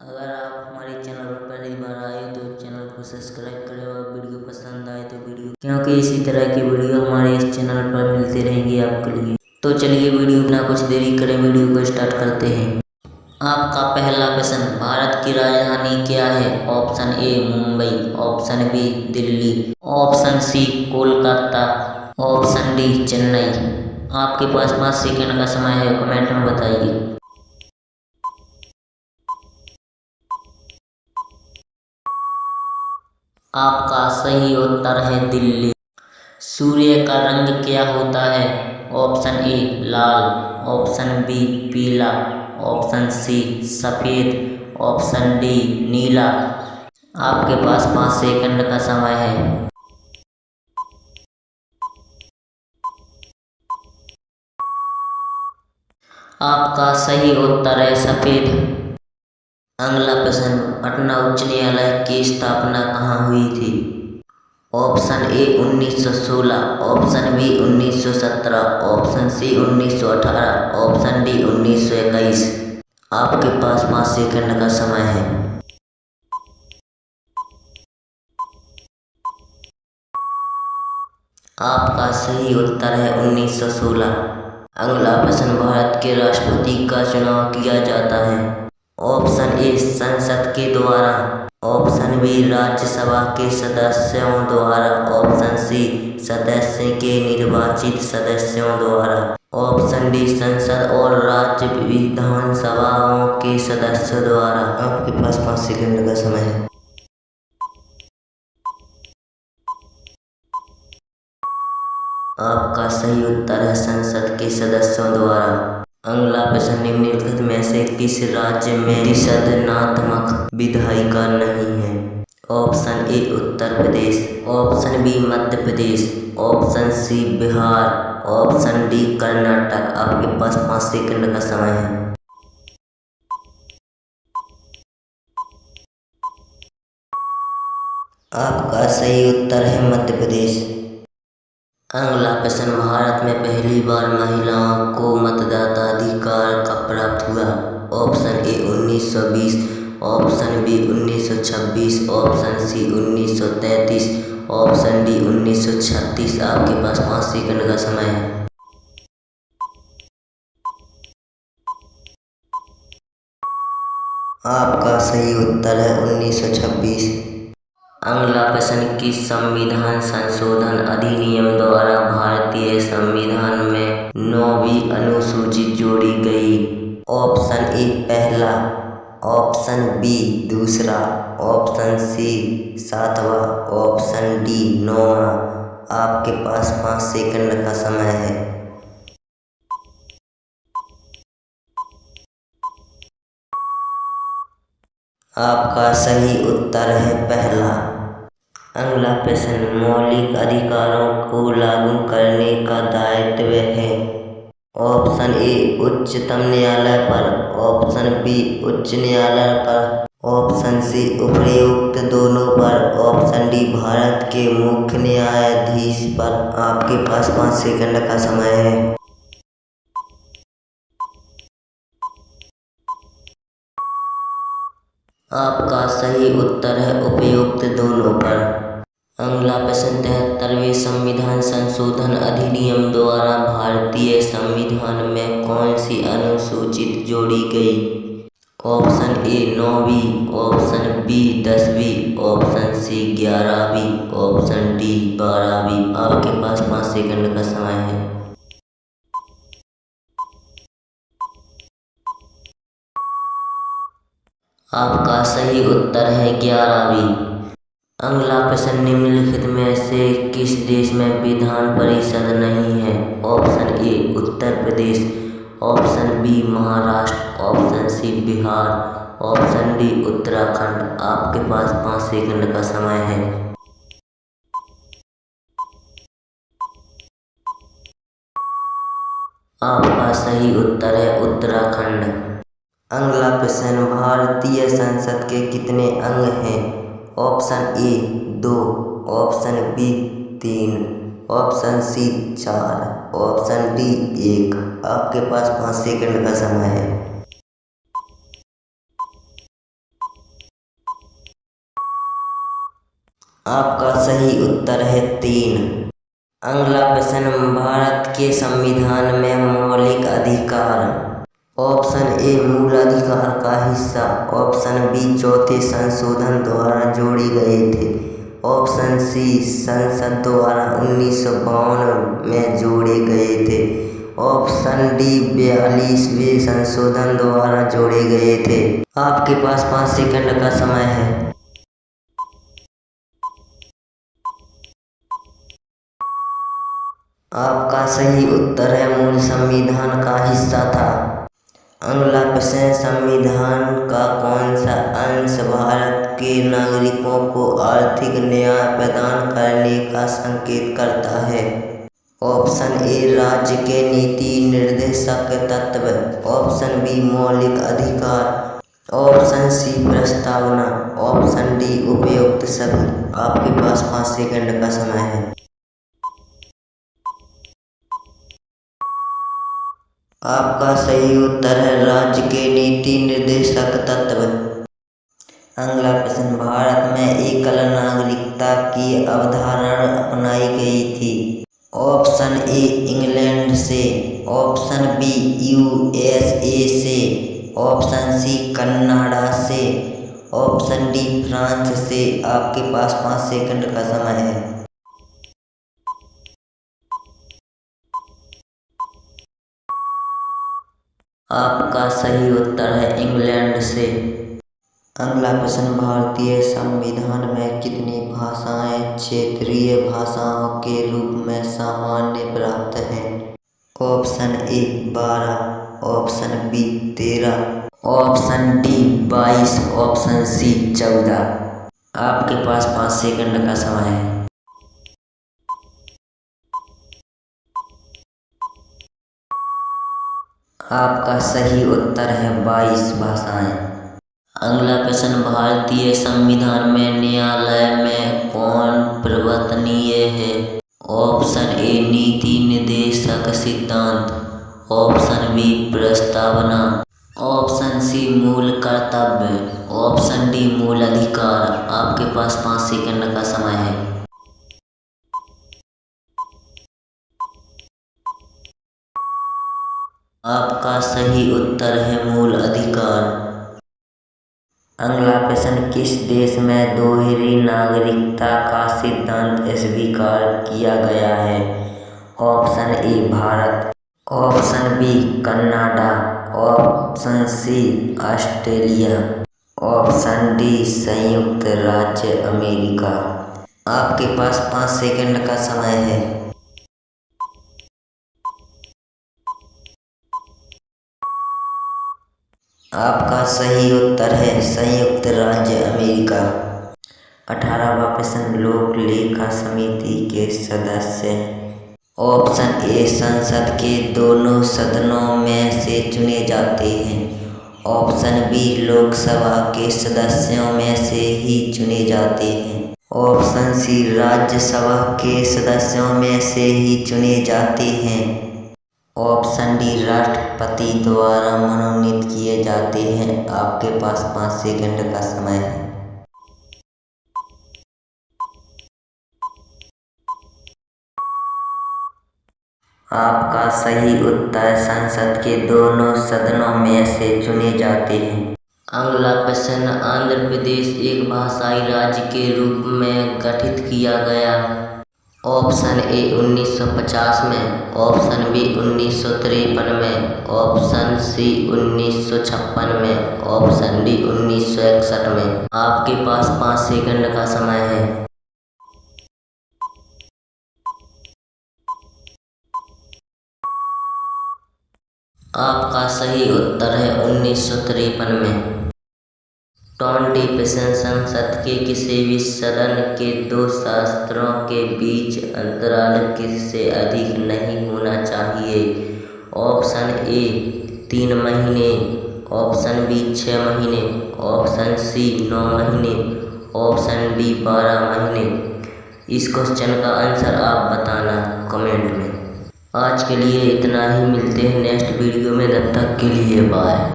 अगर आप हमारे चैनल पर पहली बार आए तो चैनल को सब्सक्राइब करें और वीडियो पसंद आए तो वीडियो, क्योंकि इसी तरह की वीडियो हमारे इस चैनल पर मिलती रहेंगी आपके लिए। तो चलिए वीडियो बिना कुछ देरी करें वीडियो को स्टार्ट करते हैं। आपका पहला प्रश्न, भारत की राजधानी क्या है? Option A Mumbai, option B Delhi, option C Kolkata, option D Chennai. आपके पास 5 सेकंड का समय है, कमेंट में बताइए। आपका सही उत्तर है दिल्ली। सूर्य का रंग क्या होता है? ऑप्शन ए लाल, ऑप्शन बी पीला, ऑप्शन सी सफेद, ऑप्शन डी नीला। आपके पास 5 सेकंड का समय है। आपका सही उत्तर है सफेद। अगला प्रश्न, पटना उच्च न्यायालय की स्थापना कहाँ हुई थी? Option A 1916, option B 1917, option C 1918, option D 1921। आपके पास 5 सेकंड का समय है। आपका सही उत्तर है 1916। अगला प्रश्न, भारत के राष्ट्रपति का चुनाव किया जाता है? ऑप्शन ए संसद के द्वारा, ऑप्शन बी राज्यसभा के सदस्यों द्वारा, ऑप्शन सी सदस्य के निर्वाचित सदस्यों द्वारा, ऑप्शन डी संसद और राज्य विधानसभाओं के सदस्यों द्वारा। आपके पास 5 सेकंड का समय है। आपका सही उत्तर है संसद के सदस्यों द्वारा। अगला प्रश्न, निम्नलिखित में से किस राज्य में निषेधात्मक विधायिका नहीं है? Option A Uttar Pradesh, option B Madhya Pradesh, option C Bihar, option D Karnataka. आपके पास 5 सेकंड का समय है। आपका सही उत्तर है मध्य प्रदेश। अगला प्रश्न, भारत में पहली बार महिलाओं को मतदाताधिकार कब प्राप्त हुआ? Option A 1920, option B 1926, option C 1933, option D 1936। आपके पास 5 सेकंड का समय है। आपका सही उत्तर है 1926। अगला प्रश्न, किस संविधान संशोधन अधिनियम द्वारा भारतीय संविधान में 9वीं अनुसूची जोड़ी गई? ऑप्शन ए पहला, ऑप्शन बी दूसरा, ऑप्शन सी 7वां, ऑप्शन डी 9वां। आपके पास 5 सेकंड का समय है। आपका सही उत्तर है पहला। अगला प्रश्न, मौलिक अधिकारों को लागू करने का दायित्व है? ऑप्शन ए उच्चतम न्यायालय पर, ऑप्शन बी उच्च न्यायालय पर, ऑप्शन सी उपर्युक्त दोनों पर, ऑप्शन डी भारत के मुख्य न्यायाधीश पर। आपके पास 5 सेकंड का समय है। आपका सही उत्तर है उपयुक्त दोनों पर। अगला प्रश्न, 73वें संविधान संशोधन अधिनियम द्वारा भारतीय संविधान में कौन सी अनुसूची जोड़ी गई? ऑप्शन ए 9वीं, ऑप्शन बी 10वीं, ऑप्शन सी 11वीं, ऑप्शन डी 12वीं। आपके पास 5 सेकंड का समय है। आपका सही उत्तर है 11वीं। अगला प्रश्न, निम्नलिखित में से किस देश में विधान परिषद नहीं है? Option A Uttar Pradesh, option B Maharashtra, option C Bihar, option D Uttarakhand. आपके पास 5 सेकंड का समय है। आपका सही उत्तर है उत्तराखंड। अगला प्रश्न, भारतीय संसद के कितने अंग हैं? Option A 2, option B 3, option C 4, option D 1। आपके पास 5 सेकंड का समय है। आपका सही उत्तर है 3। अगला प्रश्न, भारत के संविधान में मौलिक अधिकार। ऑप्शन ए मूल अधिकार का हिस्सा, ऑप्शन बी चौथे संशोधन द्वारा जोड़े गए थे, ऑप्शन सी संसद द्वारा 1952 में जोड़े गए थे, ऑप्शन डी 42वें संशोधन द्वारा जोड़े गए थे। आपके पास 5 सेकंड का समय है। आपका सही उत्तर है मूल संविधान का हिस्सा था। अगला प्रश्न, संविधान का कौन सा अंश भारत के नागरिकों को आर्थिक न्याय प्रदान करने का संकेत करता है? ऑप्शन ए राज्य के नीति निर्देशक तत्व, ऑप्शन बी मौलिक अधिकार, ऑप्शन सी प्रस्तावना, ऑप्शन डी उपयुक्त सभी। आपके पास 5 सेकंड का समय है। आपका सही उत्तर है राज्य के नीति निर्देशक तत्व। अगला प्रश्न, भारत में एकल नागरिकता की अवधारणा अपनाई गई थी। ऑप्शन ए इंग्लैंड से, ऑप्शन बी यूएसए से, ऑप्शन सी कनाडा से, ऑप्शन डी फ्रांस से। आपके पास 5 सेकंड का समय है। आपका सही उत्तर है इंग्लैंड से। अगला प्रश्न, भारतीय संविधान में कितनी भाषाएं क्षेत्रीय भाषाओं के रूप में सामान्य प्राप्त हैं? Option A 12, option B 13, option D 22, option C 14। आपके पास 5 सेकंड का समय है। आपका सही उत्तर है 22 भाषाएं। अगला प्रश्न, भारतीय संविधान में न्यायालय में कौन प्रवर्तनीय है? ऑप्शन ए नीति निर्देशक सिद्धांत, ऑप्शन बी प्रस्तावना, ऑप्शन सी मूल कर्तव्य, ऑप्शन डी मूल अधिकार। आपके पास 5 सेकंड का समय है। आपका सही उत्तर है मूल अधिकार। अगला प्रश्न, किस देश में दोहरी नागरिकता का सिद्धांत स्वीकार किया गया है? Option A Bharat, option B Canada, option C Australia, option D संयुक्त राज्य अमेरिका। आपके पास 5 सेकंड का समय है। आपका सही उत्तर है संयुक्त राज्य अमेरिका। 18वां प्रश्न, लोक लेखा समिति के सदस्य। ऑप्शन ए संसद के दोनों सदनों में से चुने जाते हैं, ऑप्शन बी लोकसभा के सदस्यों में से ही चुने जाते हैं, ऑप्शन सी राज्यसभा के सदस्यों में से ही चुने जाते हैं, ऑप्शन डी राष्ट्रपति द्वारा मनोनीत किए जाते हैं। आपके पास 5 सेकंड का समय है। आपका सही उत्तर संसद के दोनों सदनों में से चुने जाते हैं। अगला प्रश्न, आंध्र प्रदेश एक भाषाई राज्य के रूप में गठित किया गया। ऑप्शन ए 1950 में, ऑप्शन बी 1953 में, ऑप्शन सी 1956 में, ऑप्शन डी 1961 में। आपके पास 5 सेकंड का समय है। आपका सही उत्तर है 1953 में। 20 प्रश्न, संसद के किसी भी सदन के 2 सत्रों के बीच अंतराल किससे अधिक नहीं होना चाहिए? ऑप्शन ए 3 महीने, ऑप्शन बी 6 महीने, ऑप्शन सी 9 महीने, ऑप्शन डी 12 महीने। इस क्वेश्चन का आंसर आप बताना कमेंट में। आज के लिए इतना ही, मिलते हैं नेक्स्ट वीडियो में, तब तक के लिए बाय।